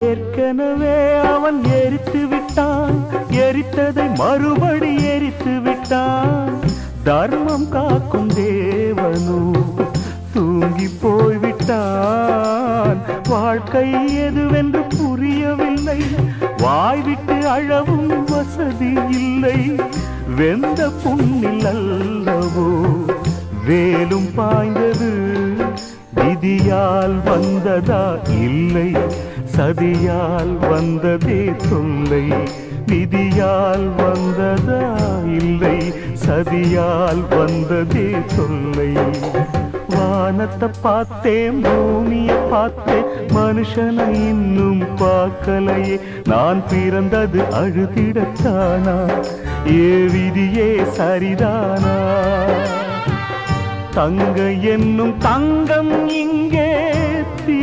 ஏற்கனவே அவன் எரித்து விட்டான், எரித்ததை மறுபடி எரித்து விட்டான். தர்மம் காக்கும் தேவனோ தூங்கி போய்விட்டான். வாழ்க்கை எதுவென்று புரியவில்லை, வாய்விட்டு அழவும் வசதி இல்லை. வெந்த புண்ணில் அல்லவோ வேலும் பாய்ந்தது, விதியால் வந்ததா இல்லை, சதியால் வந்ததே தொல்லை. விதியால் வந்ததா இல்லை, சதியால் வந்ததே தொல்லை. வானத்தை பார்த்தேன், பூமியை பார்த்தேன், மனுஷனை இன்னும் பார்க்கலையே. நான் பிறந்தது அழுதிடத்தானா, ஏ விதியே சரிதானா? தங்க என்னும் தங்கம் இங்கே தீ